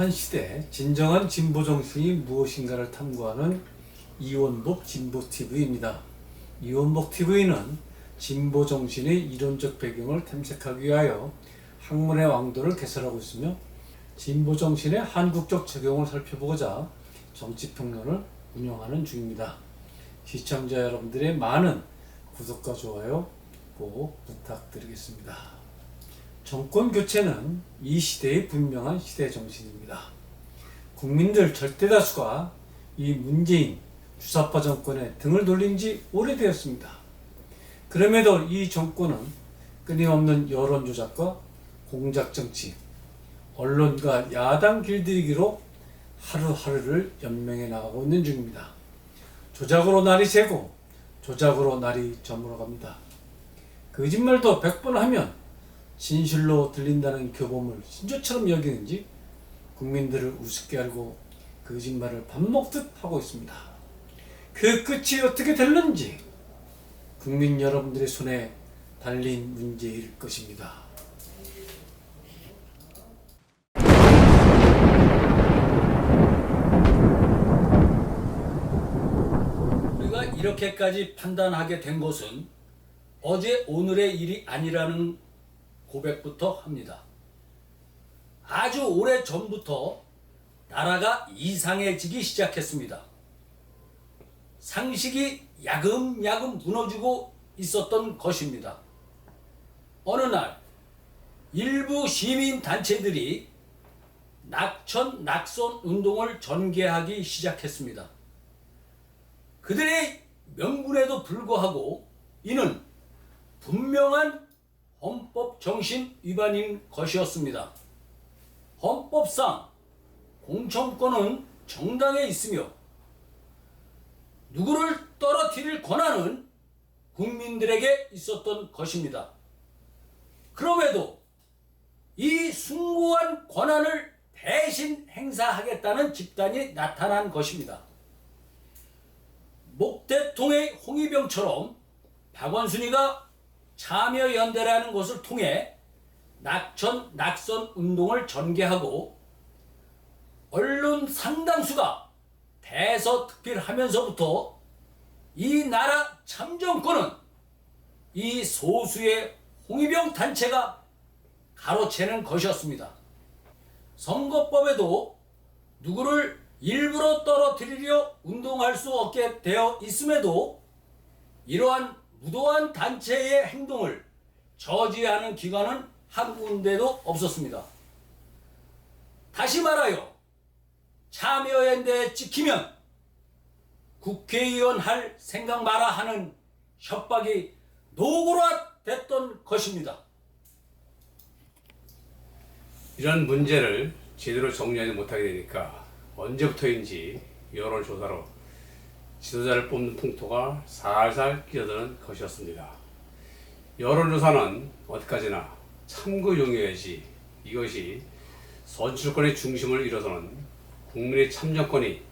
급박한 시대 진정한 진보 정신이 무엇인가를 탐구하는 이원복 진보TV입니다. 이원복 TV는 진보 정신의 이론적 배경을 탐색하기 위하여 학문의 왕도를 개설하고 있으며 진보 정신의 한국적 적용을 살펴보고자 정치평론을 운영하는 중입니다. 시청자 여러분들의 많은 구독과 좋아요 꼭 부탁드리겠습니다. 정권 교체는 이 시대의 분명한 시대 정신입니다. 국민들 절대다수가 이 문재인 주사파 정권에 등을 돌린 지 오래되었습니다. 그럼에도 이 정권은 끊임없는 여론 조작과 공작 정치, 언론과 야당 길들이기로 하루하루를 연명해 나가고 있는 중입니다. 조작으로 날이 새고 조작으로 날이 저물어갑니다. 거짓말도 100번 하면 진실로 들린다는 교범을 신조처럼 여기는지 국민들을 우습게 알고 거짓말을 밥 먹듯 하고 있습니다. 그 끝이 어떻게 될는지 국민 여러분들의 손에 달린 문제일 것입니다. 우리가 이렇게까지 판단하게 된 것은 어제 오늘의 일이 아니라는 고백부터 합니다. 아주 오래 전부터 나라가 이상해지기 시작했습니다. 상식이 야금야금 무너지고 있었던 것입니다. 어느 날 일부 시민단체들이 낙천 낙선 운동을 전개하기 시작했습니다. 그들의 명분에도 불구하고 이는 분명한 헌법 정신 위반인 것이었습니다. 헌법상 공천권은 정당에 있으며 누구를 떨어뜨릴 권한은 국민들에게 있었던 것입니다. 그럼에도 이 숭고한 권한을 대신 행사하겠다는 집단이 나타난 것입니다. 목대통의 홍위병처럼 박원순이가 참여연대라는 것을 통해 낙천 낙선 운동을 전개하고 언론 상당수가 대서특필하면서부터 이 나라 참정권은 이 소수의 홍위병 단체가 가로채는 것이었습니다. 선거법에도 누구를 일부러 떨어뜨리려 운동할 수 없게 되어 있음에도 이러한 무도한 단체의 행동을 저지하는 기관은 한 군데도 없었습니다. 다시 말하여 참여연대에 찍히면 국회의원 할 생각 마라 하는 협박이 노골화됐던 것입니다. 이런 문제를 제대로 정리하지 못하게 되니까 언제부터인지 여론조사로 지도자를 뽑는 풍토가 살살 끼어드는 것이었습니다. 여론조사는 어디까지나 참고용이어야지 이것이 선출권의 중심을 잃어서는 국민의 참정권이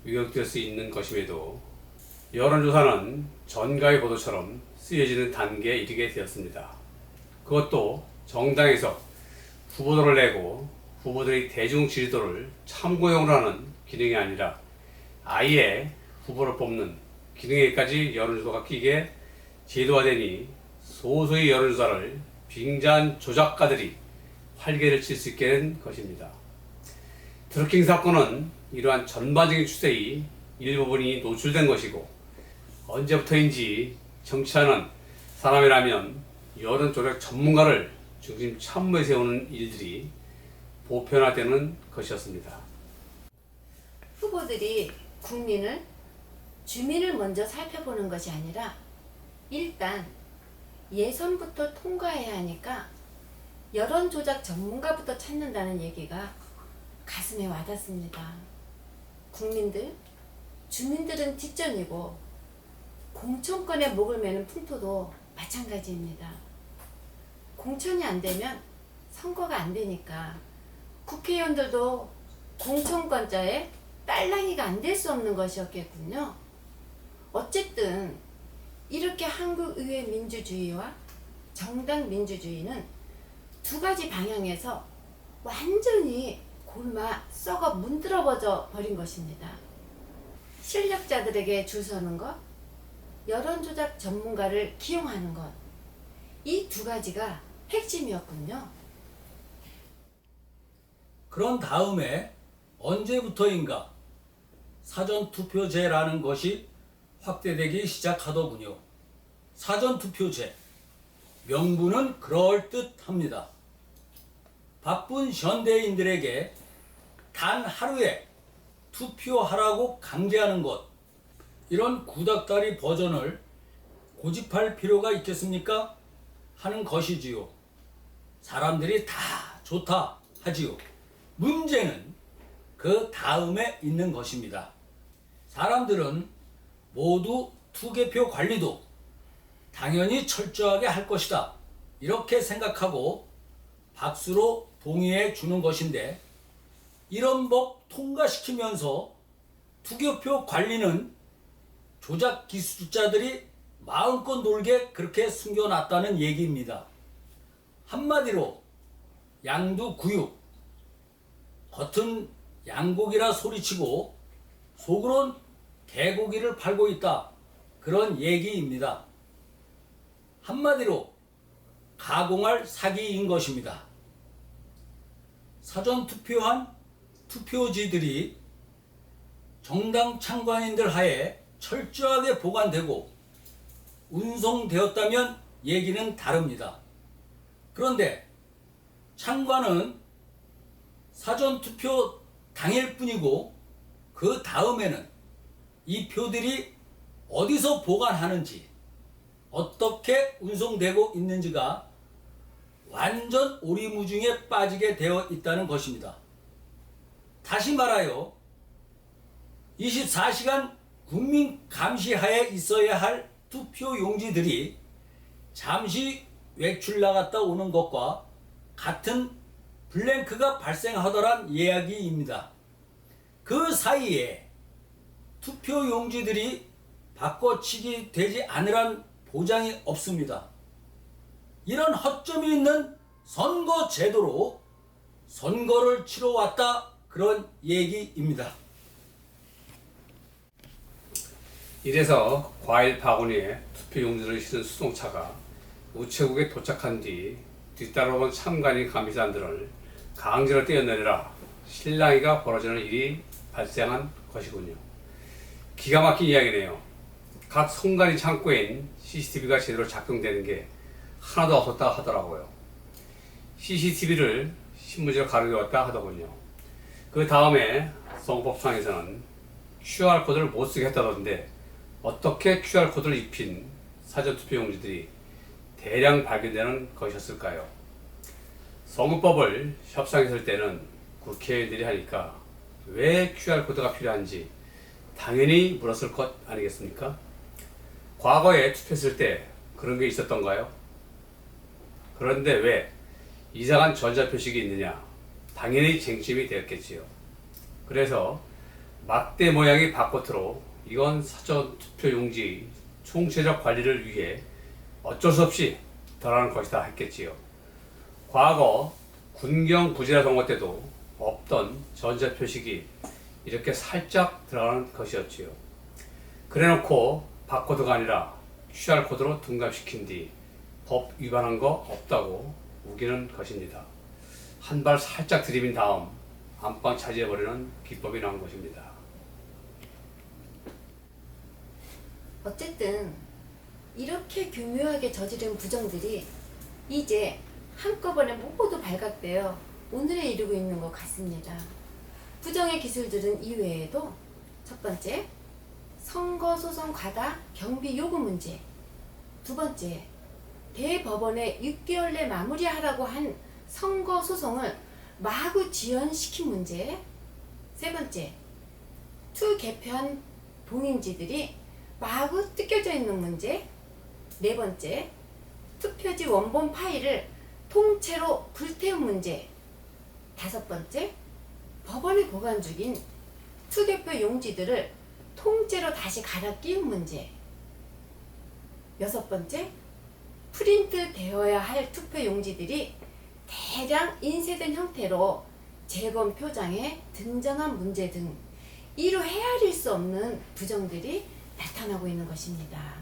위협될 수 있는 것임에도 여론조사는 전가의 보도처럼 쓰여지는 단계에 이르게 되었습니다. 그것도 정당에서 후보들을 내고 후보들의 대중 지지도를 참고용으로 하는 기능이 아니라 아예 후보를 뽑는 기능에까지 여론조사가 끼게 제도화되니 소수의 여론조사를 빙자한 조작가들이 활개를 칠 수 있게 된 것입니다. 트루킹 사건은 이러한 전반적인 추세의 일부분이 노출된 것이고 언제부터인지 정치하는 사람이라면 여론 조작 전문가를 중심 참모에 세우는 일들이 보편화되는 것이었습니다. 후보들이 국민을, 주민을 먼저 살펴보는 것이 아니라 일단 예선부터 통과해야 하니까 여론조작 전문가부터 찾는다는 얘기가 가슴에 와닿습니다. 국민들, 주민들은 뒷전이고 공천권에 목을 매는 풍토도 마찬가지입니다. 공천이 안 되면 선거가 안 되니까 국회의원들도 공천권자에 딸랑이가 안 될 수 없는 것이었겠군요. 어쨌든 이렇게 한국 의회 민주주의와 정당 민주주의는 두 가지 방향에서 완전히 골마 썩어 문드러져 버린 것입니다. 실력자들에게 줄 서는 것, 여론조작 전문가를 기용하는 것, 이 두 가지가 핵심이었군요. 그런 다음에 언제부터인가 사전투표제라는 것이 확대되기 시작하더군요. 사전투표제, 명분은 그럴듯합니다. 바쁜 현대인들에게 단 하루에 투표하라고 강제하는 것, 이런 구닥다리 버전을 고집할 필요가 있겠습니까? 하는 것이지요. 사람들이 다 좋다 하지요. 문제는 그 다음에 있는 것입니다. 사람들은 모두 투개표 관리도 당연히 철저하게 할 것이다, 이렇게 생각하고 박수로 동의해 주는 것인데, 이런 법 통과시키면서 투개표 관리는 조작 기술자들이 마음껏 놀게 그렇게 숨겨놨다는 얘기입니다. 한마디로 양두구육, 겉은 양고기라 소리치고 속으론 개고기를 팔고 있다, 그런 얘기입니다. 한마디로 가공할 사기인 것입니다. 사전투표한 투표지들이 정당 참관인들 하에 철저하게 보관되고 운송되었다면 얘기는 다릅니다. 그런데 참관은 사전투표 당일뿐이고 그 다음에는 이 표들이 어디서 보관하는지, 어떻게 운송되고 있는지가 완전 오리무중에 빠지게 되어 있다는 것입니다. 다시 말하여 24시간 국민 감시하에 있어야 할 투표 용지들이 잠시 외출 나갔다 오는 것과 같은 블랭크가 발생하더란 이야기입니다. 그 사이에 투표 용지들이 바꿔치기 되지 않으란 보장이 없습니다. 이런 허점이 있는 선거 제도로 선거를 치러 왔다, 그런 얘기입니다. 이래서 과일 바구니에 투표 용지를 실은 수송차가 우체국에 도착한 뒤 뒤따라온 참관인 감시단들을 강제로 떼어내리라 실랑이가 벌어지는 일이 발생한 것이군요. 기가 막힌 이야기네요. 각 선관위 창고엔 CCTV가 제대로 작동되는 게 하나도 없었다 하더라고요. CCTV를 신문지로 가려웠다 하더군요. 그 다음에 선거법상에서는 QR코드를 못 쓰게 했다던데, 어떻게 QR코드를 입힌 사전투표용지들이 대량 발견되는 것이었을까요? 선거법을 협상했을 때는 국회의원들이 하니까 왜 QR코드가 필요한지 당연히 물었을 것 아니겠습니까? 과거에 투표했을 때 그런 게 있었던가요? 그런데 왜 이상한 전자표식이 있느냐? 당연히 쟁점이 되었겠지요. 그래서 막대 모양의 바코트로 이건 사전투표용지 총체적 관리를 위해 어쩔 수 없이 들어가는 것이다 했겠지요. 과거 군경 부지라 선거 때도 없던 전자표식이 이렇게 살짝 들어가는 것이었지요. 그래놓고 바코드가 아니라 QR코드로 둔갑시킨 뒤 법 위반한 거 없다고 우기는 것입니다. 한 발 살짝 들이민 다음 안방 차지해버리는 기법이 나온 것입니다. 어쨌든 이렇게 교묘하게 저지른 부정들이 이제 한꺼번에 모두 발각되어 오늘에 이르고 있는 것 같습니다. 부정의 기술들은 이외에도 첫 번째, 선거소송 과다 경비 요구 문제. 두 번째, 대법원에 6개월 내 마무리하라고 한 선거소송을 마구 지연시킨 문제. 세 번째, 투개표한 봉인지들이 마구 뜯겨져 있는 문제. 네 번째, 투표지 원본 파일을 통째로 불태운 문제. 다섯 번째, 법원에 보관 중인 투개표 용지들을 통째로 다시 갈아 끼운 문제. 여섯 번째, 프린트 되어야 할 투표 용지들이 대량 인쇄된 형태로 재검 표장에 등장한 문제 등 이루 헤아릴 수 없는 부정들이 나타나고 있는 것입니다.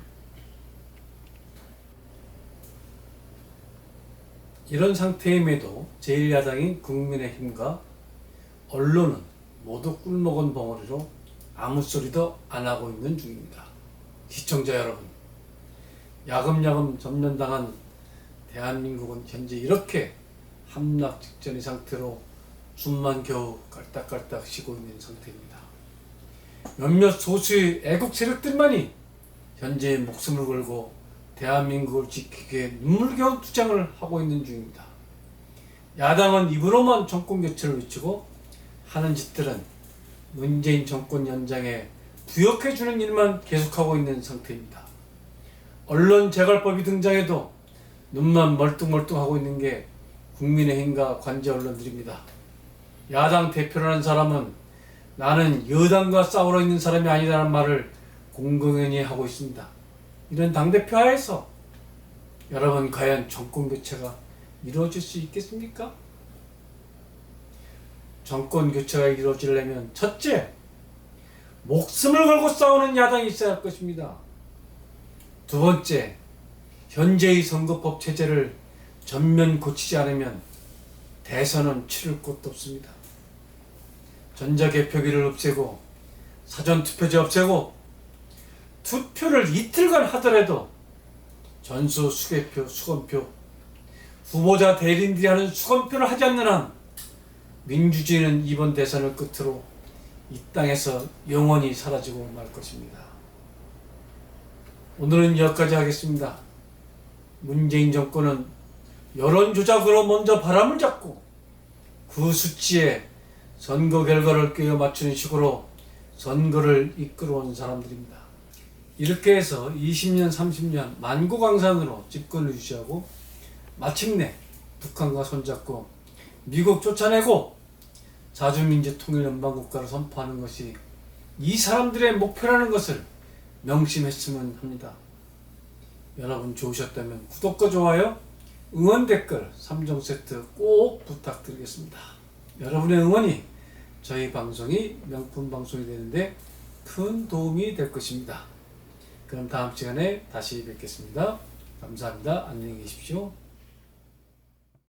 이런 상태임에도 제1야당인 국민의힘과 언론은 모두 꿀먹은 벙어리로 아무 소리도 안 하고 있는 중입니다. 시청자 여러분, 야금야금 점령당한 대한민국은 현재 이렇게 함락 직전의 상태로 숨만 겨우 깔딱깔딱 쉬고 있는 상태입니다. 몇몇 소수의 애국 세력들만이 현재 목숨을 걸고 대한민국을 지키기 위해 눈물겨운 투쟁을 하고 있는 중입니다. 야당은 입으로만 정권 교체를 외치고 하는 짓들은 문재인 정권 연장에 부역해주는 일만 계속하고 있는 상태입니다. 언론 재갈법이 등장해도 눈만 멀뚱멀뚱하고 있는 게 국민의힘과 관제 언론들입니다. 야당 대표라는 사람은 나는 여당과 싸우러 있는 사람이 아니라는 말을 공공연히 하고 있습니다. 이런 당대표 하에서 여러분 과연 정권 교체가 이루어질 수 있겠습니까? 정권 교체가 이루어지려면 첫째, 목숨을 걸고 싸우는 야당이 있어야 할 것입니다. 두 번째, 현재의 선거법 체제를 전면 고치지 않으면 대선은 치를 곳도 없습니다. 전자개표기를 없애고 사전투표제 없애고 투표를 이틀간 하더라도 전수 수개표, 수검표, 후보자 대리인들이 하는 수검표를 하지 않는 한 민주주의는 이번 대선을 끝으로 이 땅에서 영원히 사라지고 말 것입니다. 오늘은 여기까지 하겠습니다. 문재인 정권은 여론 조작으로 먼저 바람을 잡고 그 수치에 선거 결과를 꿰어 맞추는 식으로 선거를 이끌어온 사람들입니다. 이렇게 해서 20년, 30년 만고강산으로 집권을 유지하고 마침내 북한과 손잡고 미국 쫓아내고 자주민주 통일연방국가를 선포하는 것이 이 사람들의 목표라는 것을 명심했으면 합니다. 여러분 좋으셨다면 구독과 좋아요, 응원 댓글 3종 세트 꼭 부탁드리겠습니다. 여러분의 응원이 저희 방송이 명품 방송이 되는데 큰 도움이 될 것입니다. 그럼 다음 시간에 다시 뵙겠습니다. 감사합니다. 안녕히 계십시오.